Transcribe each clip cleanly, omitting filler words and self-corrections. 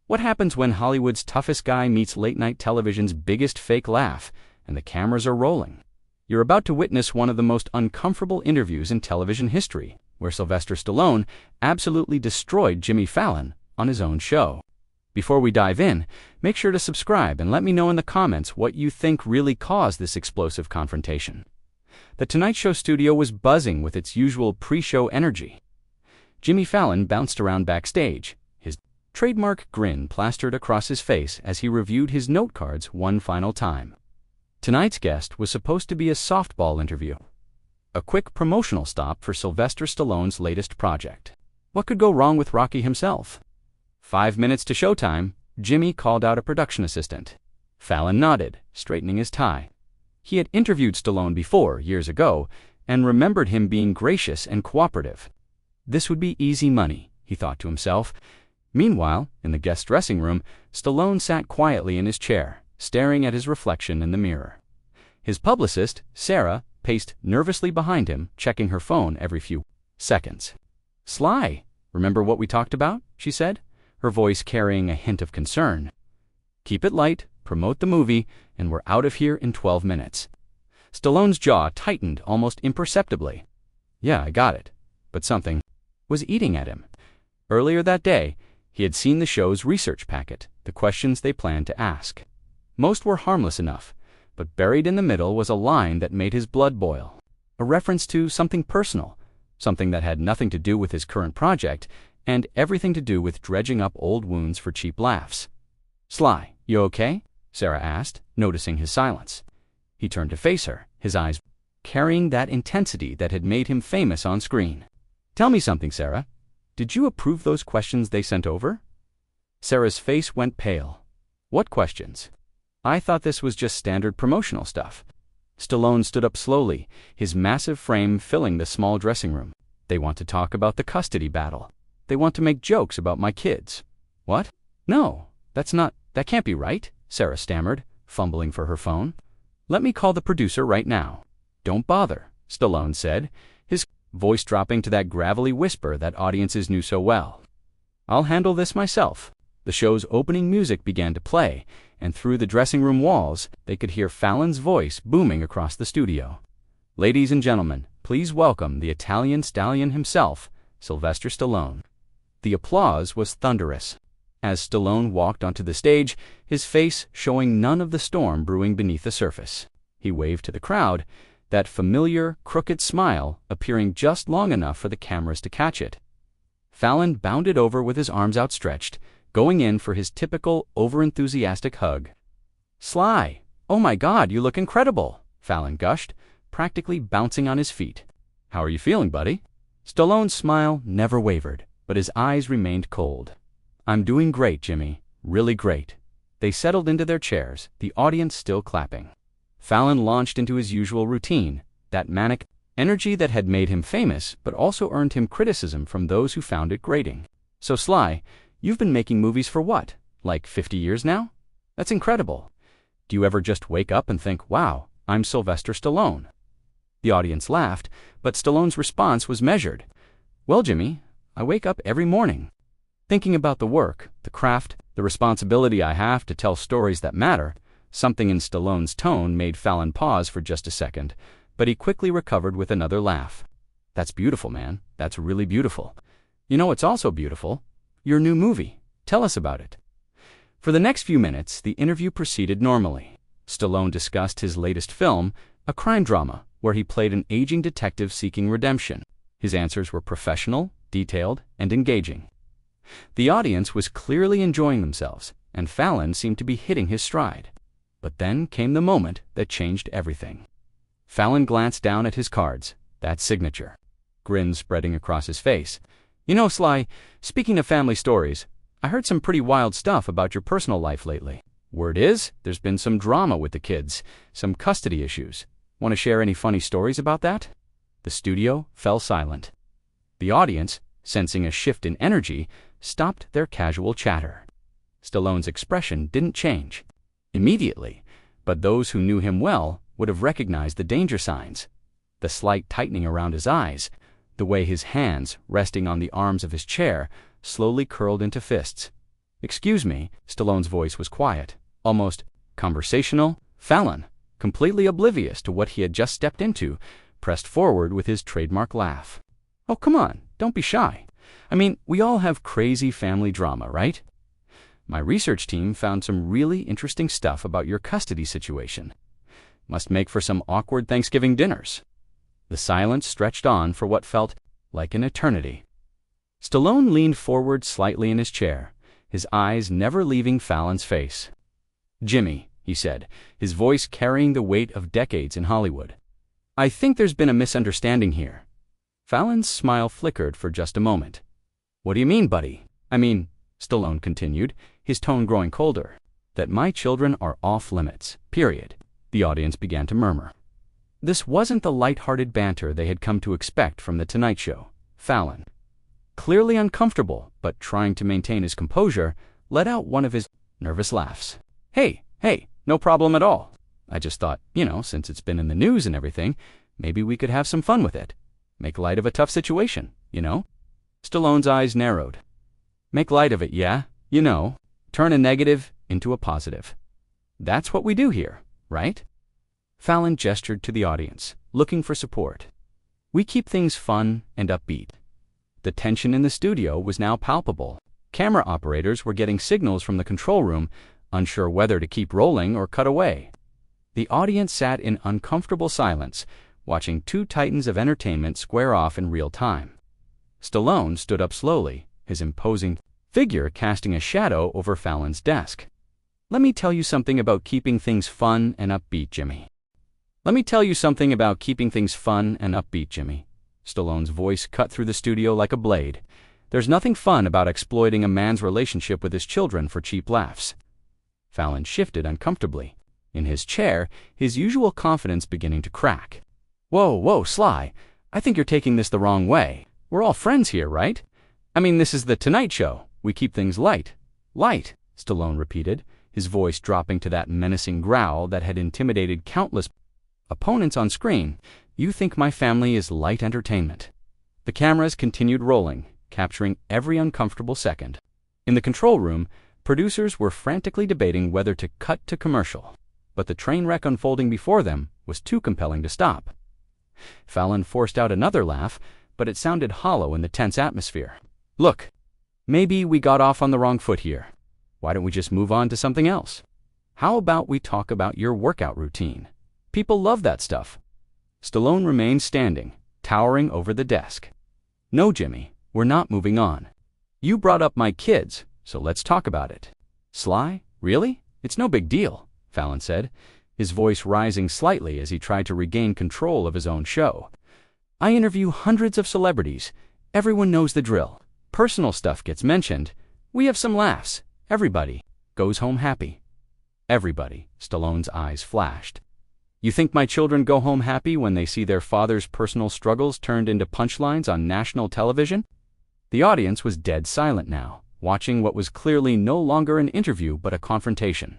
What happens when Hollywood's toughest guy meets late-night television's biggest fake laugh, and the cameras are rolling? You're about to witness one of the most uncomfortable interviews in television history, where Sylvester Stallone absolutely destroyed Jimmy Fallon on his own show. Before we dive in, make sure to subscribe and let me know in the comments what you think really caused this explosive confrontation. The Tonight Show studio was buzzing with its usual pre-show energy. Jimmy Fallon bounced around backstage, his trademark grin plastered across his face as he reviewed his note cards one final time. Tonight's guest was supposed to be a softball interview, a quick promotional stop for Sylvester Stallone's latest project. What could go wrong with Rocky himself? 5 minutes to showtime, Jimmy called out a production assistant. Fallon nodded, straightening his tie. He had interviewed Stallone before, years ago, and remembered him being gracious and cooperative. This would be easy money, he thought to himself. Meanwhile, in the guest dressing room, Stallone sat quietly in his chair, staring at his reflection in the mirror. His publicist, Sarah, paced nervously behind him, checking her phone every few seconds. "Sly, remember what we talked about?" she said, her voice carrying a hint of concern. "Keep it light, promote the movie, and we're out of here in 12 minutes. Stallone's jaw tightened almost imperceptibly. Yeah, I got it. But something was eating at him. Earlier that day, he had seen the show's research packet, the questions they planned to ask. Most were harmless enough, but buried in the middle was a line that made his blood boil. A reference to something personal, something that had nothing to do with his current project, and everything to do with dredging up old wounds for cheap laughs. "Sly, you okay?" Sarah asked, noticing his silence. He turned to face her, his eyes carrying that intensity that had made him famous on screen. "Tell me something, Sarah. Did you approve those questions they sent over?" Sarah's face went pale. "What questions? I thought this was just standard promotional stuff." Stallone stood up slowly, his massive frame filling the small dressing room. "They want to talk about the custody battle. They want to make jokes about my kids." "What? No, that can't be right," Sarah stammered, fumbling for her phone. "Let me call the producer right now." "Don't bother," Stallone said, his voice dropping to that gravelly whisper that audiences knew so well. "I'll handle this myself." The show's opening music began to play, and through the dressing room walls, they could hear Fallon's voice booming across the studio. "Ladies and gentlemen, please welcome the Italian stallion himself, Sylvester Stallone." The applause was thunderous. As Stallone walked onto the stage, his face showing none of the storm brewing beneath the surface. He waved to the crowd, that familiar, crooked smile appearing just long enough for the cameras to catch it. Fallon bounded over with his arms outstretched, going in for his typical overenthusiastic hug. "Sly, oh my God, you look incredible," Fallon gushed, practically bouncing on his feet. "How are you feeling, buddy?" Stallone's smile never wavered, but his eyes remained cold. "I'm doing great, Jimmy, really great." They settled into their chairs, the audience still clapping. Fallon launched into his usual routine, that manic energy that had made him famous but also earned him criticism from those who found it grating. "So Sly, you've been making movies for what, like 50 years now? That's incredible. Do you ever just wake up and think, wow, I'm Sylvester Stallone?" The audience laughed, but Stallone's response was measured. "Well, Jimmy, I wake up every morning, thinking about the work, the craft, the responsibility I have to tell stories that matter." Something in Stallone's tone made Fallon pause for just a second, but he quickly recovered with another laugh. "That's beautiful, man. That's really beautiful. You know what's also beautiful? Your new movie. Tell us about it." For the next few minutes, the interview proceeded normally. Stallone discussed his latest film, a crime drama, where he played an aging detective seeking redemption. His answers were professional, detailed, and engaging. The audience was clearly enjoying themselves, and Fallon seemed to be hitting his stride. But then came the moment that changed everything. Fallon glanced down at his cards, that signature, grin spreading across his face. "You know, Sly, speaking of family stories, I heard some pretty wild stuff about your personal life lately. Word is, there's been some drama with the kids, some custody issues. Want to share any funny stories about that?" The studio fell silent. The audience, sensing a shift in energy, stopped their casual chatter. Stallone's expression didn't change immediately, but those who knew him well would have recognized the danger signs. The slight tightening around his eyes, the way his hands, resting on the arms of his chair, slowly curled into fists. "Excuse me," Stallone's voice was quiet, almost conversational. Fallon, completely oblivious to what he had just stepped into, pressed forward with his trademark laugh. "Oh, come on, don't be shy. I mean, we all have crazy family drama, right? My research team found some really interesting stuff about your custody situation. Must make for some awkward Thanksgiving dinners." The silence stretched on for what felt like an eternity. Stallone leaned forward slightly in his chair, his eyes never leaving Fallon's face. "Jimmy," he said, his voice carrying the weight of decades in Hollywood, "I think there's been a misunderstanding here." Fallon's smile flickered for just a moment. "What do you mean, buddy?" "I mean," Stallone continued, his tone growing colder, "that my children are off limits, period." The audience began to murmur. This wasn't the light-hearted banter they had come to expect from The Tonight Show. Fallon, clearly uncomfortable but trying to maintain his composure, let out one of his nervous laughs. Hey, no problem at all. I just thought, since it's been in the news and everything, maybe we could have some fun with it. Make light of a tough situation, Stallone's eyes narrowed. Make light of it, yeah? Turn a negative into a positive. That's what we do here, right? Fallon gestured to the audience, looking for support. We keep things fun and upbeat. The tension in the studio was now palpable. Camera operators were getting signals from the control room, unsure whether to keep rolling or cut away. The audience sat in uncomfortable silence, watching two titans of entertainment square off in real time. Stallone stood up slowly, his imposing figure casting a shadow over Fallon's desk. "Let me tell you something about keeping things fun and upbeat, Jimmy. Stallone's voice cut through the studio like a blade. "There's nothing fun about exploiting a man's relationship with his children for cheap laughs." Fallon shifted uncomfortably. In his chair, his usual confidence beginning to crack. Whoa, Sly. I think you're taking this the wrong way. We're all friends here, right? I mean, this is The Tonight Show. We keep things light. Light, Stallone repeated, his voice dropping to that menacing growl that had intimidated countless opponents on screen. "You think my family is light entertainment." The cameras continued rolling, capturing every uncomfortable second. In the control room, producers were frantically debating whether to cut to commercial, but the train wreck unfolding before them was too compelling to stop. Fallon forced out another laugh, but it sounded hollow in the tense atmosphere. "Look, maybe we got off on the wrong foot here. Why don't we just move on to something else? How about we talk about your workout routine? People love that stuff." Stallone remained standing, towering over the desk. "No, Jimmy, we're not moving on. You brought up my kids, so let's talk about it." "Sly, really? It's no big deal," Fallon said, his voice rising slightly as he tried to regain control of his own show. "I interview hundreds of celebrities. Everyone knows the drill. Personal stuff gets mentioned. We have some laughs. Everybody goes home happy." "Everybody," Stallone's eyes flashed. "You think my children go home happy when they see their father's personal struggles turned into punchlines on national television?" The audience was dead silent now, watching what was clearly no longer an interview but a confrontation.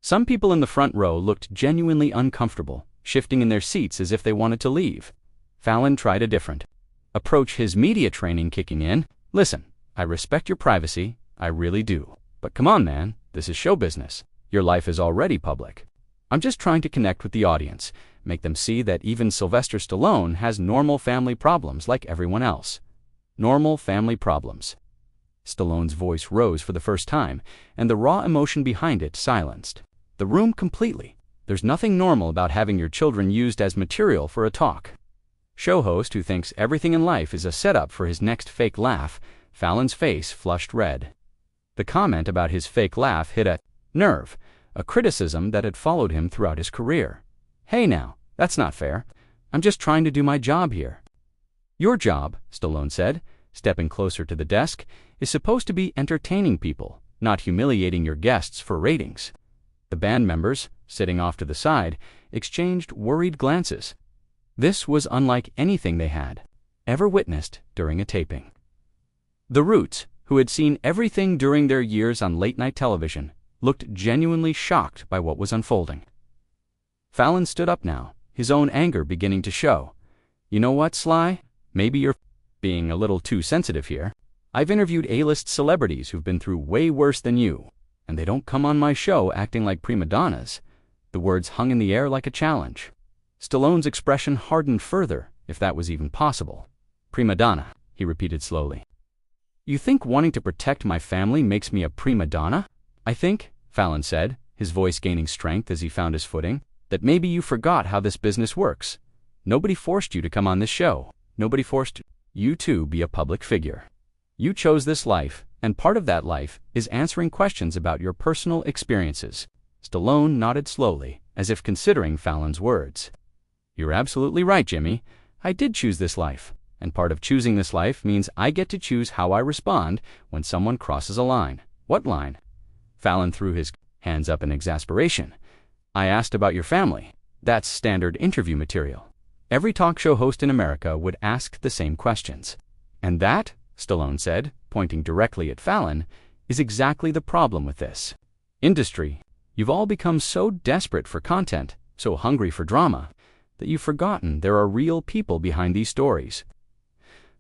Some people in the front row looked genuinely uncomfortable, shifting in their seats as if they wanted to leave. Fallon tried a different approach, his media training kicking in. "Listen, I respect your privacy, I really do. But come on, man, this is show business. Your life is already public. I'm just trying to connect with the audience, make them see that even Sylvester Stallone has normal family problems like everyone else." Normal family problems. Stallone's voice rose for the first time, and the raw emotion behind it silenced the room completely. "There's nothing normal about having your children used as material for a talk show host who thinks everything in life is a setup for his next fake laugh." Fallon's face flushed red. The comment about his fake laugh hit a nerve, a criticism that had followed him throughout his career. "Hey now, that's not fair. I'm just trying to do my job here." "Your job," Stallone said, stepping closer to the desk, "is supposed to be entertaining people, not humiliating your guests for ratings." The band members, sitting off to the side, exchanged worried glances. This was unlike anything they had ever witnessed during a taping. The Roots, who had seen everything during their years on late-night television, looked genuinely shocked by what was unfolding. Fallon stood up now, his own anger beginning to show. "You know what, Sly? Maybe you're being a little too sensitive here. I've interviewed A-list celebrities who've been through way worse than you, and they don't come on my show acting like prima donnas." The words hung in the air like a challenge. Stallone's expression hardened further, if that was even possible. "Prima donna," he repeated slowly. "You think wanting to protect my family makes me a prima donna?" "I think," Fallon said, his voice gaining strength as he found his footing, "that maybe you forgot how this business works. Nobody forced you to come on this show. Nobody forced you to be a public figure. You chose this life, and part of that life is answering questions about your personal experiences." Stallone nodded slowly, as if considering Fallon's words. "You're absolutely right, Jimmy. I did choose this life, and part of choosing this life means I get to choose how I respond when someone crosses a line." "What line?" Fallon threw his hands up in exasperation. "I asked about your family. That's standard interview material. Every talk show host in America would ask the same questions. And that," Stallone said, pointing directly at Fallon, "is exactly the problem with this industry. You've all become so desperate for content, so hungry for drama, that you've forgotten there are real people behind these stories."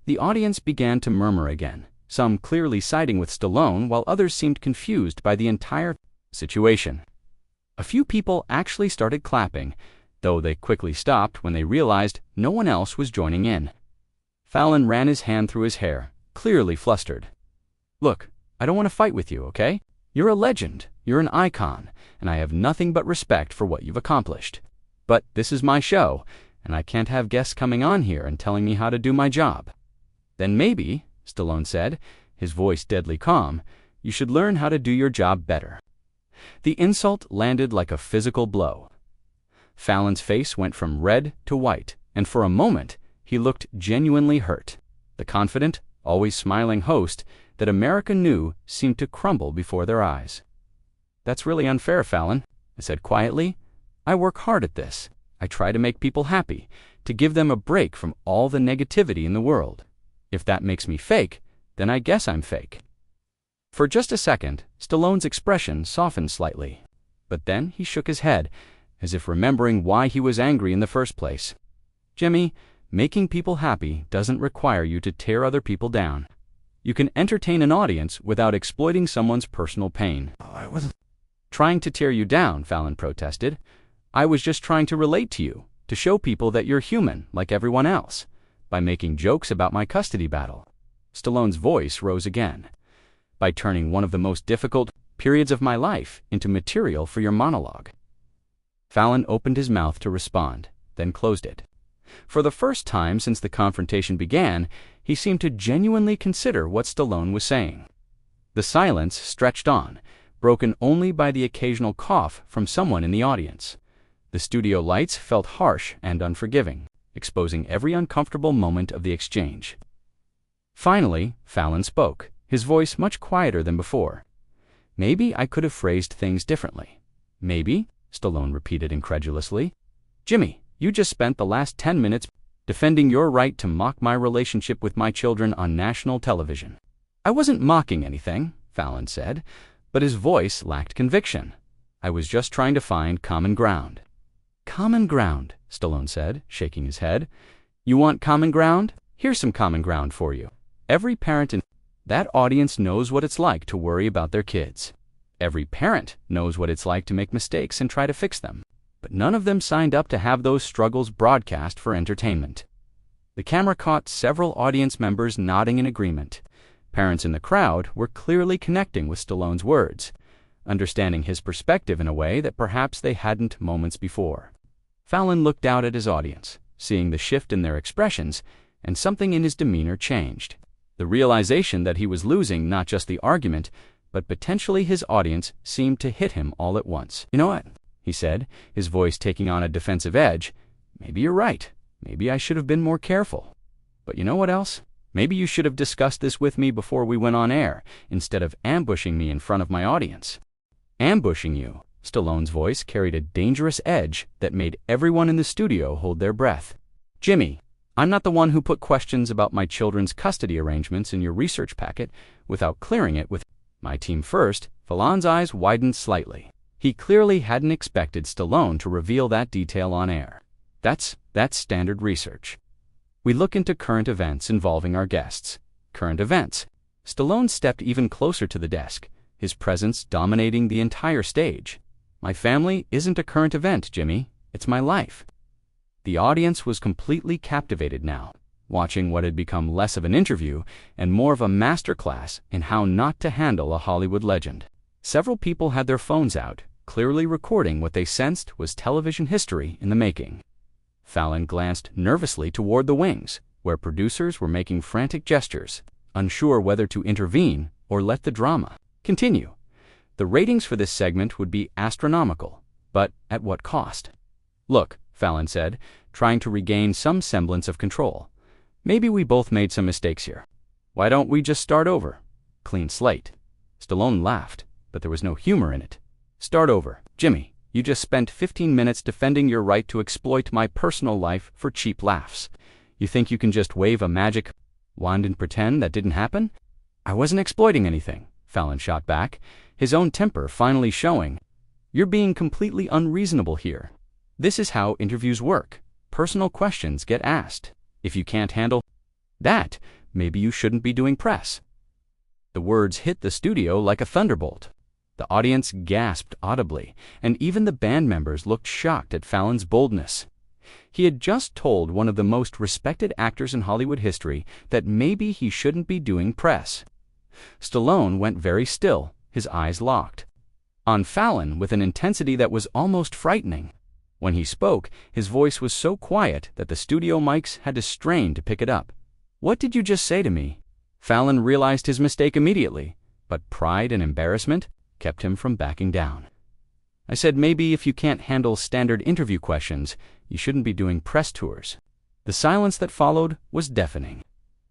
The audience began to murmur again, some clearly siding with Stallone while others seemed confused by the entire situation. A few people actually started clapping, though they quickly stopped when they realized no one else was joining in. Fallon ran his hand through his hair, clearly flustered. "Look, I don't want to fight with you, okay? You're a legend, you're an icon, and I have nothing but respect for what you've accomplished. But this is my show, and I can't have guests coming on here and telling me how to do my job." "Then maybe," Stallone said, his voice deadly calm, "you should learn how to do your job better." The insult landed like a physical blow. Fallon's face went from red to white, and for a moment he looked genuinely hurt. The confident, always smiling host that America knew seemed to crumble before their eyes. "That's really unfair, Fallon," I said quietly. "I work hard at this. I try to make people happy, to give them a break from all the negativity in the world. If that makes me fake, then I guess I'm fake." For just a second, Stallone's expression softened slightly. But then he shook his head, as if remembering why he was angry in the first place. "Jimmy, making people happy doesn't require you to tear other people down. You can entertain an audience without exploiting someone's personal pain." "I wasn't "Trying to tear you down," Fallon protested. "I was just trying to relate to you, to show people that you're human like everyone else, by making jokes about my custody battle." Stallone's voice rose again. "By turning one of the most difficult periods of my life into material for your monologue." Fallon opened his mouth to respond, then closed it. For the first time since the confrontation began, he seemed to genuinely consider what Stallone was saying. The silence stretched on, broken only by the occasional cough from someone in the audience. The studio lights felt harsh and unforgiving, exposing every uncomfortable moment of the exchange. Finally, Fallon spoke, his voice much quieter than before. "Maybe I could have phrased things differently." "Maybe?" Stallone repeated incredulously. "Jimmy, you just spent the last 10 minutes defending your right to mock my relationship with my children on national television." "I wasn't mocking anything," Fallon said, but his voice lacked conviction. "I was just trying to find common ground." "Common ground," Stallone said, shaking his head. "You want common ground? Here's some common ground for you. Every parent in that audience knows what it's like to worry about their kids. Every parent knows what it's like to make mistakes and try to fix them. But none of them signed up to have those struggles broadcast for entertainment." The camera caught several audience members nodding in agreement. Parents in the crowd were clearly connecting with Stallone's words, understanding his perspective in a way that perhaps they hadn't moments before. Fallon looked out at his audience, seeing the shift in their expressions, and something in his demeanor changed. The realization that he was losing not just the argument, but potentially his audience seemed to hit him all at once. "You know what?" he said, his voice taking on a defensive edge. "Maybe you're right. Maybe I should have been more careful. But you know what else? Maybe you should have discussed this with me before we went on air, instead of ambushing me in front of my audience." "Ambushing you." Stallone's voice carried a dangerous edge that made everyone in the studio hold their breath. "Jimmy, I'm not the one who put questions about my children's custody arrangements in your research packet without clearing it with my team first." Fallon's eyes widened slightly. He clearly hadn't expected Stallone to reveal that detail on air. That's standard research. We look into current events involving our guests." "Current events?" Stallone stepped even closer to the desk, his presence dominating the entire stage. "My family isn't a current event, Jimmy. It's my life." The audience was completely captivated now, watching what had become less of an interview and more of a masterclass in how not to handle a Hollywood legend. Several people had their phones out, clearly recording what they sensed was television history in the making. Fallon glanced nervously toward the wings, where producers were making frantic gestures, unsure whether to intervene or let the drama continue. The ratings for this segment would be astronomical, but at what cost? "Look," Fallon said, trying to regain some semblance of control. "Maybe we both made some mistakes here. Why don't we just start over? Clean slate." Stallone laughed, but there was no humor in it. "Start over. Jimmy, you just spent 15 minutes defending your right to exploit my personal life for cheap laughs. You think you can just wave a magic wand and pretend that didn't happen?" "I wasn't exploiting anything," Fallon shot back, his own temper finally showing. "You're being completely unreasonable here. This is how interviews work. Personal questions get asked. If you can't handle that, maybe you shouldn't be doing press." The words hit the studio like a thunderbolt. The audience gasped audibly, and even the band members looked shocked at Fallon's boldness. He had just told one of the most respected actors in Hollywood history that maybe he shouldn't be doing press. Stallone went very still, his eyes locked on Fallon with an intensity that was almost frightening. When he spoke, his voice was so quiet that the studio mics had to strain to pick it up. "What did you just say to me?" Fallon realized his mistake immediately, but pride and embarrassment kept him from backing down. "I said maybe if you can't handle standard interview questions, you shouldn't be doing press tours." The silence that followed was deafening.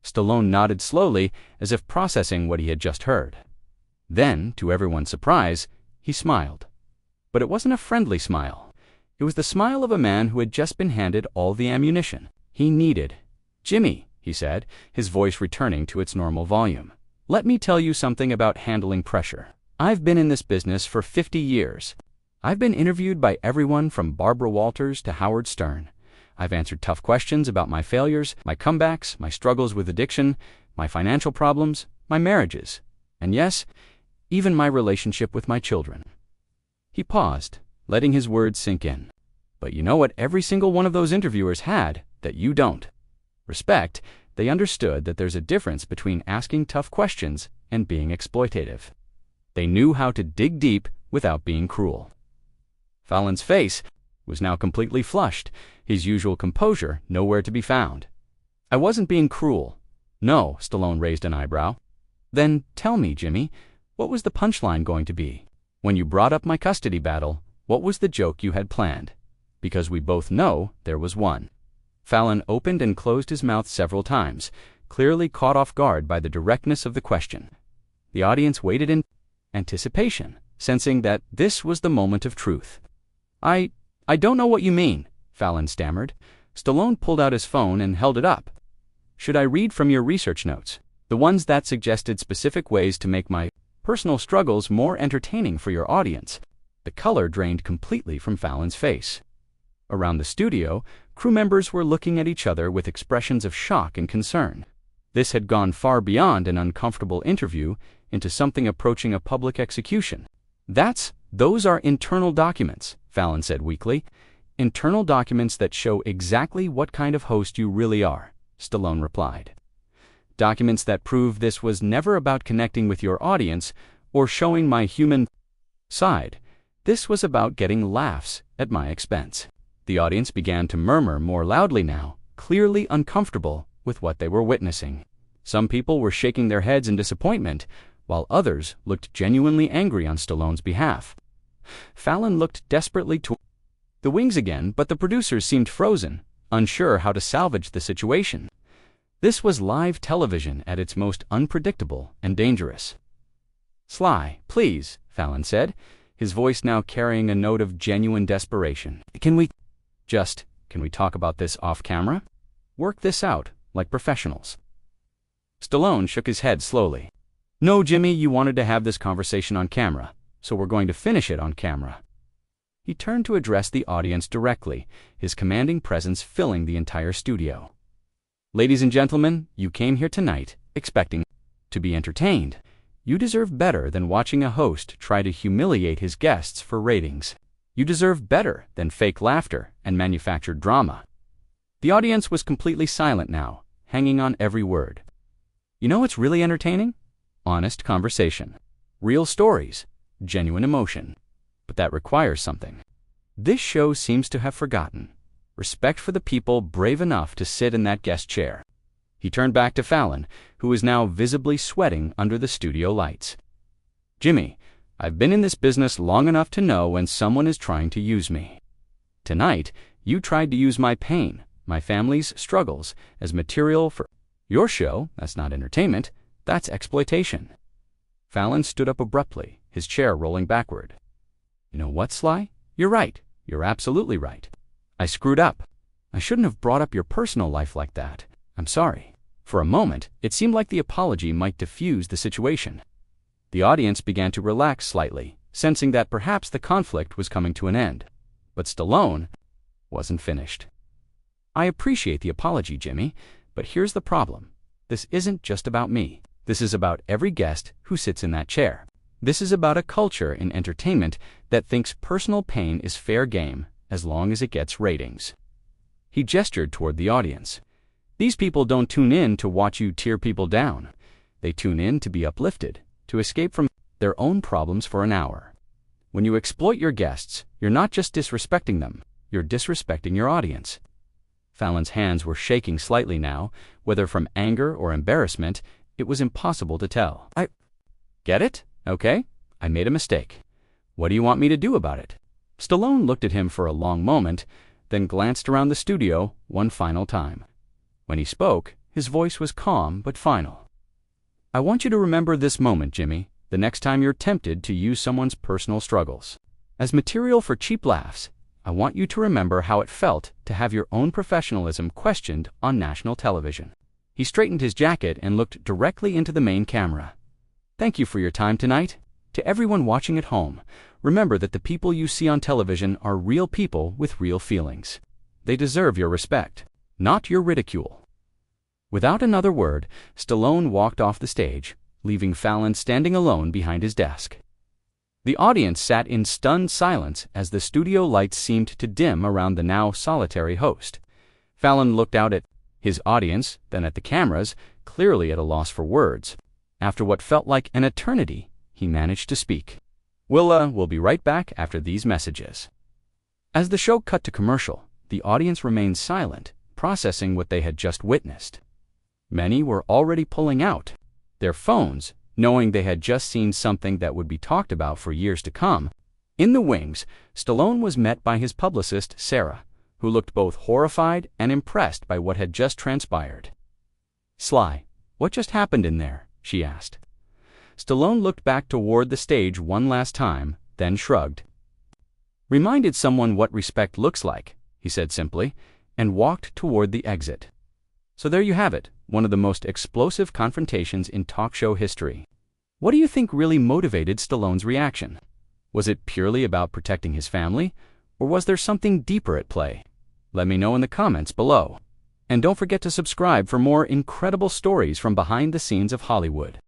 Stallone nodded slowly, as if processing what he had just heard. Then, to everyone's surprise, he smiled. But it wasn't a friendly smile. It was the smile of a man who had just been handed all the ammunition he needed. "Jimmy," he said, his voice returning to its normal volume, "let me tell you something about handling pressure. I've been in this business for 50 years. I've been interviewed by everyone from Barbara Walters to Howard Stern. I've answered tough questions about my failures, my comebacks, my struggles with addiction, my financial problems, my marriages, and yes, even my relationship with my children." He paused, letting his words sink in. "But you know what every single one of those interviewers had that you don't? Respect." They understood that there's a difference between asking tough questions and being exploitative. They knew how to dig deep without being cruel. Fallon's face was now completely flushed, his usual composure nowhere to be found. "I wasn't being cruel." "No," Stallone raised an eyebrow. "Then tell me, Jimmy, what was the punchline going to be? When you brought up my custody battle, what was the joke you had planned? Because we both know there was one." Fallon opened and closed his mouth several times, clearly caught off guard by the directness of the question. The audience waited in anticipation, sensing that this was the moment of truth. I don't know what you mean," Fallon stammered. Stallone pulled out his phone and held it up. "Should I read from your research notes, the ones that suggested specific ways to make my personal struggles more entertaining for your audience?" The color drained completely from Fallon's face. Around the studio, crew members were looking at each other with expressions of shock and concern. This had gone far beyond an uncomfortable interview into something approaching a public execution. Those are internal documents," Fallon said weakly. "Internal documents that show exactly what kind of host you really are," Stallone replied. "Documents that prove this was never about connecting with your audience or showing my human side. This was about getting laughs at my expense." The audience began to murmur more loudly now, clearly uncomfortable with what they were witnessing. Some people were shaking their heads in disappointment, while others looked genuinely angry on Stallone's behalf. Fallon looked desperately toward the wings again, but the producers seemed frozen, unsure how to salvage the situation. This was live television at its most unpredictable and dangerous. "Sly, please," Fallon said, his voice now carrying a note of genuine desperation. Can we talk about this off camera? Work this out like professionals." Stallone shook his head slowly. "No, Jimmy, you wanted to have this conversation on camera, so we're going to finish it on camera." He turned to address the audience directly, his commanding presence filling the entire studio. "Ladies and gentlemen, you came here tonight expecting to be entertained. You deserve better than watching a host try to humiliate his guests for ratings. You deserve better than fake laughter and manufactured drama. The audience was completely silent now, hanging on every word. You know what's really entertaining? Honest conversation. Real stories. Genuine emotion. But that requires something. This show seems to have forgotten. Respect for the people brave enough to sit in that guest chair. He turned back to Fallon, who was now visibly sweating under the studio lights. Jimmy, I've been in this business long enough to know when someone is trying to use me. Tonight, you tried to use my pain, my family's struggles, as material for your show. That's not entertainment, that's exploitation. Fallon stood up abruptly, his chair rolling backward. You know what, Sly? You're right. You're absolutely right. I screwed up. I shouldn't have brought up your personal life like that. I'm sorry. For a moment, it seemed like the apology might diffuse the situation. The audience began to relax slightly, sensing that perhaps the conflict was coming to an end. But Stallone wasn't finished. I appreciate the apology, Jimmy, but here's the problem. This isn't just about me. This is about every guest who sits in that chair. This is about a culture in entertainment that thinks personal pain is fair game as long as it gets ratings. He gestured toward the audience. These people don't tune in to watch you tear people down. They tune in to be uplifted, to escape from their own problems for an hour. When you exploit your guests, you're not just disrespecting them, you're disrespecting your audience. Fallon's hands were shaking slightly now, whether from anger or embarrassment, it was impossible to tell. I get it? Okay, I made a mistake. What do you want me to do about it? Stallone looked at him for a long moment, then glanced around the studio one final time. When he spoke, his voice was calm but final. I want you to remember this moment, Jimmy, the next time you're tempted to use someone's personal struggles as material for cheap laughs. I want you to remember how it felt to have your own professionalism questioned on national television. He straightened his jacket and looked directly into the main camera. Thank you for your time tonight. To everyone watching at home, remember that the people you see on television are real people with real feelings. They deserve your respect, not your ridicule. Without another word, Stallone walked off the stage, leaving Fallon standing alone behind his desk. The audience sat in stunned silence as the studio lights seemed to dim around the now solitary host. Fallon looked out at his audience, then at the cameras, clearly at a loss for words. After what felt like an eternity, he managed to speak. We'll be right back after these messages. As the show cut to commercial, the audience remained silent, processing what they had just witnessed. Many were already pulling out their phones, knowing they had just seen something that would be talked about for years to come. In the wings, Stallone was met by his publicist, Sarah, who looked both horrified and impressed by what had just transpired. Sly, what just happened in there? She asked. Stallone looked back toward the stage one last time, then shrugged. Reminded someone what respect looks like, he said simply, and walked toward the exit. So there you have it, one of the most explosive confrontations in talk show history. What do you think really motivated Stallone's reaction? Was it purely about protecting his family, or was there something deeper at play? Let me know in the comments below. And don't forget to subscribe for more incredible stories from behind the scenes of Hollywood.